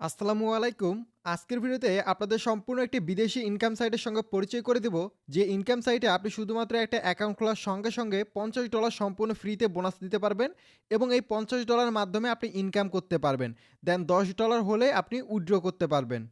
আসসালামু আলাইকুম। আজকের ভিডিওতে আপনাদের সম্পূর্ণ একটি বিদেশি ইনকাম সাইটের সঙ্গে পরিচয় করে দেব। যে ইনকাম সাইটে আপনি শুধুমাত্র একটা অ্যাকাউন্ট খোলার সঙ্গে, সঙ্গে $50 সম্পূর্ণ ফ্রিতে বোনাস দিতে পারবেন এবং এই $50 মাধ্যমে আপনি ইনকাম করতে পারবেন। দেন $10 হলে আপনি উইথড্র করতে পারবেন।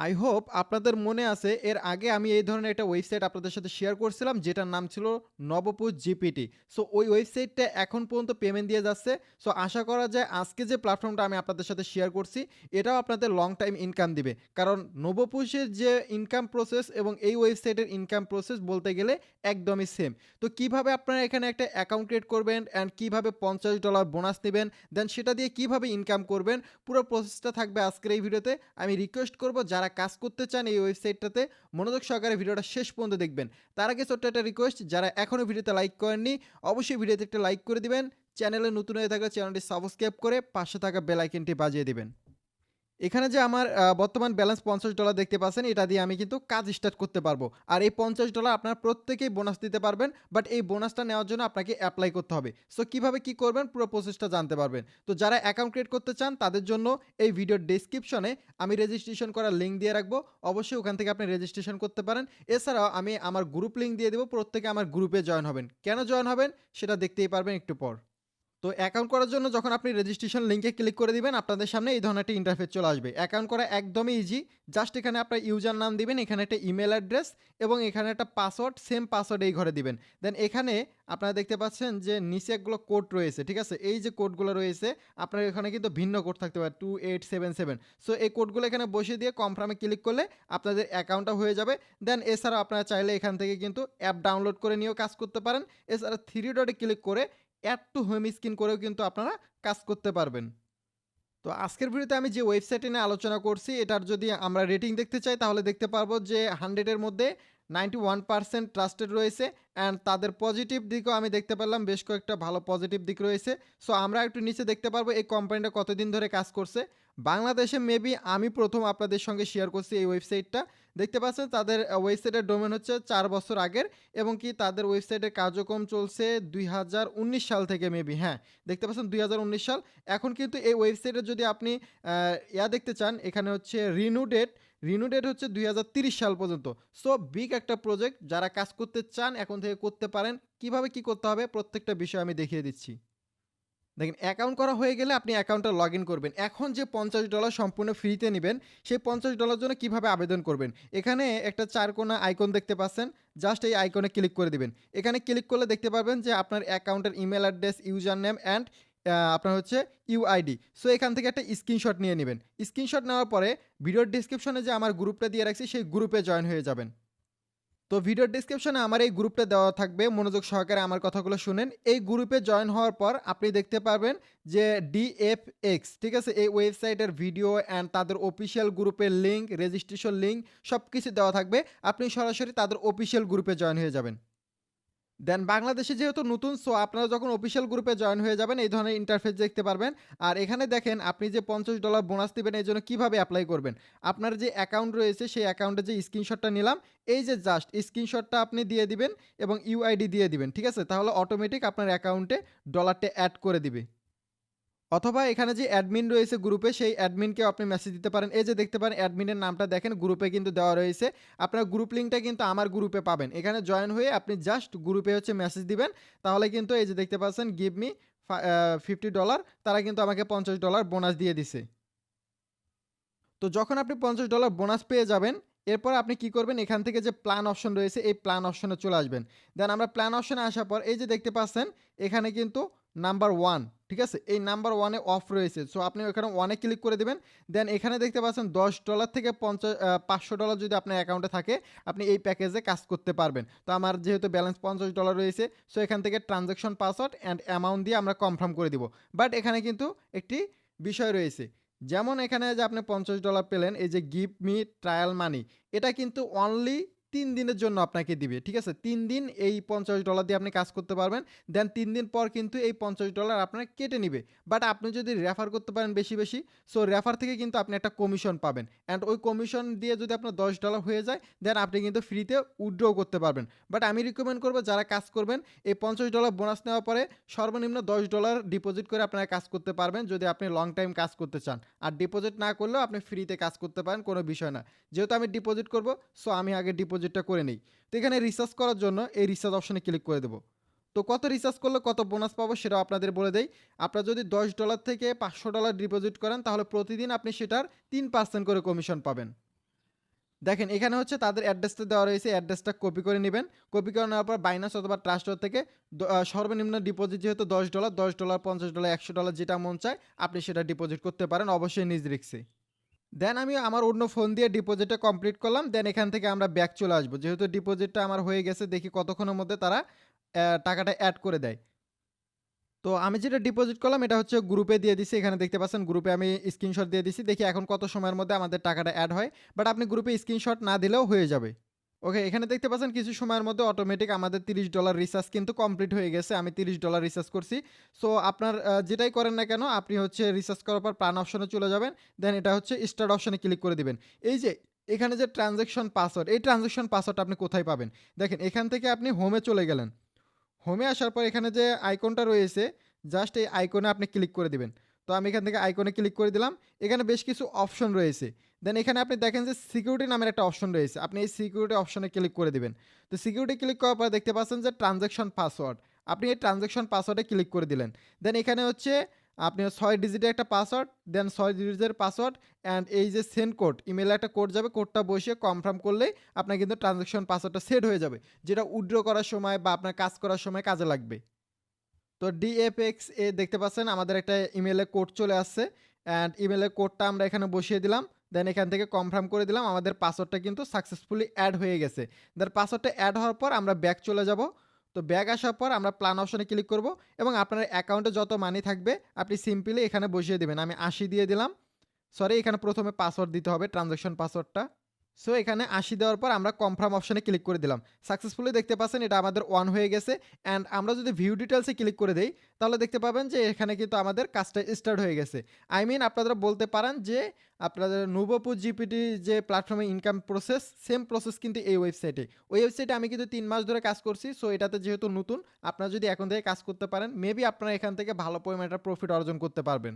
আই হোপ আপনাদের মনে আছে এর আগে আমি এই ধরনের একটা ওয়েবসাইট আপনাদের সাথে শেয়ার করছিলাম যেটার নাম ছিল নবপুষ জিপিটি। সো ওই ওয়েবসাইটটা এখন পর্যন্ত পেমেন্ট দিয়ে যাচ্ছে। সো আশা করা যায় আজকে যে প্ল্যাটফর্মটা আমি আপনাদের সাথে শেয়ার করছি এটাও আপনাদের লং টাইম ইনকাম দিবে। কারণ নবপুষের যে ইনকাম প্রসেস এবং এই ওয়েবসাইটের ইনকাম প্রসেস বলতে গেলে একদমই সেম। তো কিভাবে আপনারা এখানে একটা অ্যাকাউন্ট ক্রিয়েট করবেন অ্যান্ড কিভাবে $50 বোনাস নেবেন, দেন সেটা দিয়ে কিভাবে ইনকাম করবেন, পুরো প্রসেসটা থাকবে আজকের এই ভিডিওতে। আমি রিকোয়েস্ট করব যারা কাজ করতে চান এই ওয়েবসাইটটাতে মনোযোগ সহকারে ভিডিওটা শেষ পর্যন্ত দেখবেন। তার আগে ছোট্ট একটা রিকোয়েস্ট, যারা এখনও ভিডিওতে লাইক করেননি অবশ্যই ভিডিওতে একটা লাইক করে দিবেন। চ্যানেলে নতুন হয়ে থাকলে চ্যানেলটি সাবস্ক্রাইব করে পাশে থাকা বেল আইকনটি বাজিয়ে দিবেন। এখানে যে আমার বর্তমান ব্যালেন্স $50 দেখতে পাচ্ছেন, এটা দিয়ে আমি কিন্তু কাজ স্টার্ট করতে পারবো। আর এই $50 আপনারা প্রত্যেকেই বোনাস দিতে পারবেন। বাট এই বোনাসটা নেওয়ার জন্য আপনাকে এপ্লাই করতে হবে। সো কিভাবে কি করবেন পুরো প্রসেসটা জানতে পারবেন। তো যারা অ্যাকাউন্ট ক্রিয়েট করতে চান তাদের জন্য এই ভিডিওর ডেসক্রিপশনে আমি রেজিস্ট্রেশন করার লিঙ্ক দিয়ে রাখবো। অবশ্যই ওখান থেকে আপনি রেজিস্ট্রেশন করতে পারেন। এছাড়াও আমি আমার গ্রুপ লিঙ্ক দিয়ে দেবো। প্রত্যেকে আমার গ্রুপে জয়েন হবেন। কেন জয়েন হবেন সেটা দেখতেই পারবেন একটু পর। তো অ্যাকাউন্ট করার জন্য যখন আপনি রেজিস্ট্রেশন লিংকে ক্লিক করে দিবেন আপনাদের সামনে এই ধরনের একটা ইন্টারফেস চলে আসবে। অ্যাকাউন্ট করা একদমই ইজি। জাস্ট এখানে আপনার ইউজার নাম দিবেন, এখানে একটা ইমেল অ্যাড্রেস এবং এখানে একটা পাসওয়ার্ড, সেম পাসওয়ার্ড এই ঘরে দিবেন। দেন এখানে আপনারা দেখতে পাচ্ছেন যে নিচে একগুলো কোড রয়েছে, ঠিক আছে? এই যে কোডগুলো রয়েছে আপনার এখানে কিন্তু ভিন্ন কোড থাকতে পারে 2877। সো এই কোডগুলো এখানে বসিয়ে দিয়ে কনফার্মে ক্লিক করলে আপনাদের অ্যাকাউন্টটা হয়ে যাবে। দেন এছাড়াও আপনারা চাইলে এখান থেকে কিন্তু অ্যাপ ডাউনলোড করে নিয়েও কাজ করতে পারেন। এছাড়া থ্রি ডটে ক্লিক করে অ্যাড টু হোম স্ক্রিন করেও কিন্তু আপনারা কাজ করতে পারবেন। তো আজকের ভিডিওতে আমি যে ওয়েবসাইটটি নিয়ে আলোচনা করছি এটার যদি আমরা রেটিং দেখতে চাই তাহলে দেখতে পারবো যে 100-এর মধ্যে 91% ট্রাস্টেড রয়েছে অ্যান্ড তাদের পজিটিভ দিকও আমি দেখতে পারলাম, বেশ কয়েকটা ভালো পজিটিভ দিক রয়েছে। সো আমরা একটু নিচে দেখতে পারবো এই কোম্পানিটা কতদিন ধরে কাজ করছে। বাংলাদেশে মেবি আমি প্রথম আপনাদের সঙ্গে শেয়ার করছি এই ওয়েবসাইটটা। দেখতে পাচ্ছেন তাদের ওয়েবসাইটের ডোমেন হচ্ছে 4 বছর আগের এবং কি তাদের ওয়েবসাইটের কার্যক্রম চলছে 2019 সাল থেকে মেবি, হ্যাঁ দেখতে পাচ্ছেন 2019 সাল। এখন কিন্তু এই ওয়েবসাইটে যদি আপনি দেখতে চান এখানে হচ্ছে রিনিউ ডেট হচ্ছে 2030 সাল পর্যন্ত। সো বিগ একটা প্রজেক্ট, যারা কাজ করতে চান এখন থেকে করতে পারেন। কিভাবে কি করতে হবে প্রত্যেকটা বিষয় আমি দেখিয়ে দিচ্ছি। দেখেন অ্যাকাউন্ট করা হয়ে গেলে আপনি অ্যাকাউন্টটা লগ ইন করবেন। এখন যে $50 সম্পূর্ণ ফ্রিতে নেবেন সেই $50 জন্য কিভাবে আবেদন করবেন, এখানে একটা চারকোনা আইকন দেখতে পাচ্ছেন, জাস্ট এই আইকনে ক্লিক করে দিবেন। এখানে ক্লিক করলে দেখতে পারবেন যে আপনার অ্যাকাউন্টের email address, user name and আপনার হচ্ছে ইউআইডি। সো এখান থেকে একটা স্ক্রিনশট নিয়ে নেবেন। স্ক্রিনশট নেওয়ার পরে ভিডিওর ডিসক্রিপশনে যে আমার গ্রুপটা দিয়ে রাখছি সেই গ্রুপে জয়েন হয়ে যাবেন। তো ভিডিওর ডেসক্রিপশনে আমার এই গ্রুপটা দেওয়া থাকবে, মনোযোগ সহকারে আমার কথাগুলো শুনেন। এই গ্রুপে জয়েন হওয়ার পর আপনি দেখতে পারবেন যে ডিএফএক্স, ঠিক আছে, এই ওয়েবসাইটের ভিডিও অ্যান্ড তাদের অফিসিয়াল গ্রুপের লিঙ্ক, রেজিস্ট্রেশন লিঙ্ক সব কিছু দেওয়া থাকবে। আপনি সরাসরি তাদের অফিসিয়াল গ্রুপে জয়েন হয়ে যাবেন। দেন বাংলাদেশে যেহেতু নতুন, সো আপনারা যখন অফিসিয়াল গ্রুপে জয়েন হয়ে যাবেন এই ধরনের ইন্টারফেস দেখতে পারবেন। আর এখানে দেখেন আপনি যে $50 বোনাস দিবেন এই জন্য কীভাবে অ্যাপ্লাই করবেন। আপনার যে অ্যাকাউন্ট রয়েছে সেই অ্যাকাউন্টে যে স্ক্রিনশটটা নিলাম, এই যে জাস্ট স্ক্রিনশটটা আপনি দিয়ে দিবেন এবং ইউআইডি দিয়ে দিবেন, ঠিক আছে? তাহলে অটোমেটিক আপনার অ্যাকাউন্টে ডলারটা অ্যাড করে দিবে। অথবা এখানে যে অ্যাডমিন রয়েছে গ্রুপে সেই অ্যাডমিনকেও আপনি মেসেজ দিতে পারেন। এই যে দেখতে পারেন অ্যাডমিনের নামটা দেখেন গ্রুপে কিন্তু দেওয়া রয়েছে। আপনার গ্রুপ লিঙ্কটা কিন্তু আমার গ্রুপে পাবেন। এখানে জয়েন হয়ে আপনি জাস্ট গ্রুপে হচ্ছে মেসেজ দিবেন। তাহলে কিন্তু এই যে দেখতে পাচ্ছেন গিভ মি $50, তারা কিন্তু আমাকে $50 বোনাস দিয়ে দিছে। তো যখন আপনি $50 বোনাস পেয়ে যাবেন এরপর আপনি কি করবেন, এখান থেকে যে প্ল্যান অপশন রয়েছে এই প্ল্যান অপশনে চলে আসবেন। দেন আমরা প্ল্যান অপশনে আসার পর এই যে দেখতে পাচ্ছেন এখানে কিন্তু নাম্বার 1, ঠিক আছে, এই নাম্বার 1-এ অফ রয়েছে। সো আপনি ওখানে 1-এ ক্লিক করে দিবেন। দেন এখানে দেখতে পাচ্ছেন $10 থেকে $500 যদি আপনার অ্যাকাউন্টে থাকে আপনি এই প্যাকেজে কাজ করতে পারবেন। তো আমার যেহেতু ব্যালেন্স $50 রয়েছে, সো এখান থেকে ট্রানজাকশন পাসওয়ার্ড অ্যান্ড অ্যামাউন্ট দিয়ে আমরা কনফার্ম করে দিব। বাট এখানে কিন্তু একটি বিষয় রয়েছে, যেমন এখানে যে আপনি $50 পেলেন, এই যে গিভ মি ট্রায়াল মানি, এটা কিন্তু অনলি 3 দিনের জন্য আপনাকে দিবে। ঠিক আছে? 3 দিন এই $50 দিয়ে আপনি কাজ করতে পারবেন। দেন 3 দিন পর কিন্তু এই $50 আপনার কেটে নিবে। বাট আপনি যদি রেফার করতে পারেন বেশি, বেশি, সো রেফার থেকে কিন্তু আপনি একটা কমিশন পাবেন। অ্যান্ড ওই কমিশন দিয়ে যদি আপনার $10 হয়ে যায়, দেন আপনি কিন্তু ফ্রিতে উইথড্র করতে পারবেন। বাট আমি রিকমেন্ড করব যারা কাজ করবেন, এই $50 বোনাস নেওয়ার পরে সর্বনিম্ন $10 ডিপোজিট করে আপনারা কাজ করতে পারবেন যদি আপনি লং টাইম কাজ করতে চান। আর ডিপোজিট না করলেও আপনি ফ্রিতে কাজ করতে পারেন, কোনো বিষয় না। যেহেতু আমি ডিপোজিট করব, সো আমি আগে ডিপোজিটটা করে নেই। তো এখানে রিসার্চ করার জন্য এই রিসার্চ অপশনে ক্লিক করে দেব। তো কত রিসার্চ করলে কত বোনাস পাবো সেটাও আপনাদের বলে দেই। আপনারা যদি $10 থেকে $500 ডিপোজিট করেন তাহলে প্রতিদিন আপনি সেটার 3% করে কমিশন পাবেন। দেখেন এখানে হচ্ছে তাদের অ্যাড্রেসটা দেওয়া রয়েছে, অ্যাড্রেসটা কপি করে নেবেন। কপি করে নেওয়ার পর বাইন্যান্স অথবা ট্রাস্টর থেকে সর্বনিম্ন ডিপোজিট যেহেতু $10, $50, $100 যেটা মন চায় আপনি সেটা ডিপোজিট করতে পারেন, অবশ্যই নিজ রিস্কে। দেন আমি আমার অন্য ফোন দিয়ে ডিপোজিটটা কমপ্লিট করলাম। দেন এখান থেকে আমরা ব্যাক চলে আসবো। যেহেতু ডিপোজিটটা আমার হয়ে গেছে, দেখি কতক্ষণের মধ্যে তারা টাকাটা অ্যাড করে দেয়। তো আমি যেটা ডিপোজিট করলাম এটা হচ্ছে গ্রুপে দিয়ে দিছি। এখানে দেখতে পাচ্ছেন গ্রুপে আমি স্ক্রিনশট দিয়ে দিছি। দেখি এখন কত সময়ের মধ্যে আমাদের টাকাটা অ্যাড হয়। বাট আপনি গ্রুপে স্ক্রিনশট না দিলেও হয়ে যাবে। ওকে, এখানে দেখতে পাচ্ছেন কিছু সময়ের মধ্যে অটোমেটিক আমাদের $30 রিচার্জ কিন্তু কমপ্লিট হয়ে গেছে। আমি $30 রিচার্জ করছি। সো আপনার যেটাই করেন না কেন আপনি হচ্ছে রিচার্জ করার পর প্ল্যান অপশনে চলে যাবেন। দেন এটা হচ্ছে স্টার্ট অপশনে ক্লিক করে দিবেন। এই যে এখানে যে ট্রানজ্যাকশন পাসওয়ার্ড, এই ট্রানজ্যাকশন পাসওয়ার্ডটা আপনি কোথায় পাবেন? দেখেন এখান থেকে আপনি হোমে চলে গেলেন। হোমে আসার পর এখানে যে আইকনটা রয়েছে, জাস্ট এই আইকনে আপনি ক্লিক করে দিবেন। তো আমি এখান থেকে আইকনে ক্লিক করে দিলাম। এখানে বেশ কিছু অপশন রয়েছে। দেন এখানে আপনি দেখেন যে সিকিউরিটি নামের একটা অপশন রয়েছে। আপনি এই সিকিউরিটি অপশনে ক্লিক করে দিবেন। তো সিকিউরিটি ক্লিক করার পর দেখতে পাচ্ছেন যে ট্রানজ্যাকশন পাসওয়ার্ড। আপনি এই ট্রানজ্যাকশন পাসওয়ার্ডে ক্লিক করে দিলেন। দেন এখানে হচ্ছে আপনি 6 ডিজিটের একটা পাসওয়ার্ড, দেন 6 ডিজিটের পাসওয়ার্ড অ্যান্ড এই যে সেন্ড কোড, ইমেইলে একটা কোড যাবে, কোডটা বসিয়ে কনফার্ম করলেই আপনার কিন্তু ট্রানজ্যাকশন পাসওয়ার্ডটা সেট হয়ে যাবে। যেটা উইথড্র করার সময় বা আপনার কাজ করার সময় কাজে লাগবে। তো ডিএফএক্স এ দেখতে পাচ্ছেন আমাদের একটা ইমেইলে কোড চলে আসছে অ্যান্ড ইমেইলের কোডটা আমরা এখানে বসিয়ে দিলাম। দেন এখান থেকে কনফার্ম করে দিলাম আমাদের পাসওয়ার্ডটা কিন্তু সাকসেসফুলি অ্যাড হয়ে গেছে। দেন পাসওয়ার্ডটা অ্যাড হওয়ার পর আমরা ব্যাক চলে যাব। তো ব্যাক আসার পর আমরা প্ল্যান অপশনে ক্লিক করব এবং আপনার অ্যাকাউন্টে যত মানি থাকবে আপনি সিম্পলি এখানে বসিয়ে দেবেন। আমি 80 দিয়ে দিলাম। সরি, এখানে প্রথমে পাসওয়ার্ড দিতে হবে, ট্রানজ্যাকশন পাসওয়ার্ডটা। সো এখানে 80 দেওয়ার পর আমরা কনফার্ম অপশনে ক্লিক করে দিলাম। সাকসেসফুলি দেখতে পাচ্ছেন এটা আমাদের অন হয়ে গেছে অ্যান্ড আমরা যদি ভিউ ডিটেলসে ক্লিক করে দেই তাহলে দেখতে পাবেন যে এখানে কিন্তু আমাদের কাজটা স্টার্ট হয়ে গেছে। আই মিন আপনারা বলতে পারেন যে আপনাদের নুবোপু জিপিটি যে প্ল্যাটফর্মে ইনকাম প্রসেস, সেম প্রসেস কিন্তু এই ওয়েবসাইটে। ওই ওয়েবসাইটে আমি কিন্তু 3 মাস ধরে কাজ করছি। সো এটাতে যেহেতু নতুন, আপনারা যদি এখন থেকে কাজ করতে পারেন মেবি আপনারা এখান থেকে ভালো পরিমাণে একটা প্রফিট অর্জন করতে পারবেন।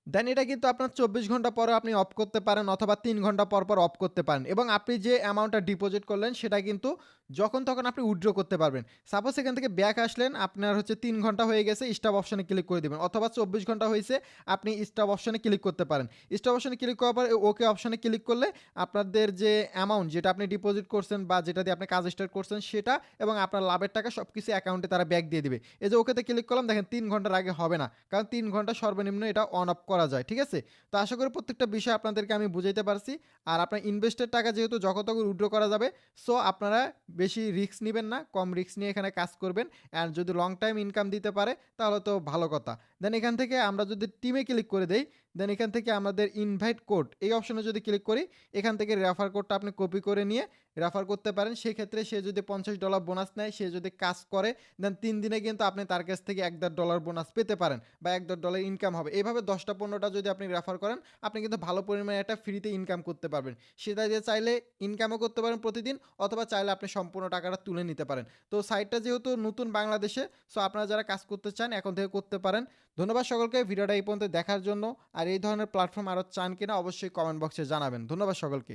দেন এটা কিন্তু আপনার 24 ঘন্টা পরে আপনি অফ করতে পারেন অথবা 3 ঘন্টা পর, পর অফ করতে পারেন এবং আপনি যে অ্যামাউন্টটা ডিপোজিট করলেন সেটা কিন্তু যখন তখন আপনি উইথড্র করতে পারবেন। সাপোজ এখান থেকে ব্যাক আসলেন, আপনার হচ্ছে 3 ঘন্টা হয়ে গেছে, স্টপ অপশনে ক্লিক করে দিবেন অথবা 24 ঘন্টা হয়েছে আপনি স্টপ অপশনে ক্লিক করতে পারেন। স্টপ অপশনে ক্লিক করার পর ওকে অপশনে ক্লিক করলে আপনাদের যে অ্যামাউন্ট যেটা আপনি ডিপোজিট করছেন বা যেটা দিয়ে আপনি কাজ স্টার্ট করছেন সেটা এবং আপনার লাভের টাকা সব কিছু অ্যাকাউন্টে তারা ব্যাক দিয়ে দিবে। এই যে ওকেতে ক্লিক করলাম, দেখেন 3 ঘন্টার আগে হবে না, কারণ 3 ঘন্টা সর্বনিম্ন এটা অন অফ করা যায়। ঠিক আছে? তো আশা করি প্রত্যেকটা বিষয় আপনাদেরকে আমি বুঝাইতে পারছি। আর আপনার ইনভেস্টের টাকা যেহেতু যখন তখন উইথড্র করা যাবে, সো আপনারা বেশি রিস্ক নেবেন না, কম রিস্ক নিয়ে এখানে কাজ করবেন অ্যান্ড যদি লং টাইম ইনকাম দিতে পারে তাহলে তো ভালো কথা। দেন এখান থেকে আমরা যদি টিমে ক্লিক করে দেই, দেন এখান থেকে আমাদের ইনভাইট কোড এই অপশনে যদি ক্লিক করি, এখান থেকে রেফার কোডটা আপনি কপি করে নিয়ে রেফার করতে পারেন। সেক্ষেত্রে সে যদি $50 বোনাস নেয়, সে যদি কাজ করে, দেন 3 দিনে কিন্তু আপনি তার কাছ থেকে $1.5 বোনাস পেতে পারেন বা $1.5 ইনকাম হবে। এইভাবে 10টা 15টা যদি আপনি রেফার করেন আপনি কিন্তু ভালো পরিমাণে একটা ফ্রিতে ইনকাম করতে পারবেন। সেটা দিয়ে চাইলে ইনকামও করতে পারেন প্রতিদিন অথবা চাইলে আপনি সম্পূর্ণ টাকাটা তুলে নিতে পারেন। তো সাইটটা যেহেতু নতুন বাংলাদেশে, সো আপনারা যারা কাজ করতে চান এখন থেকে করতে পারেন। ধন্যবাদ সকলকে ভিডিওটা এই পর্যন্ত দেখার জন্য। আর এই ধরনের প্ল্যাটফর্ম আরও চান কিনা অবশ্যই কমেন্ট বক্সে জানাবেন। ধন্যবাদ সকলকে।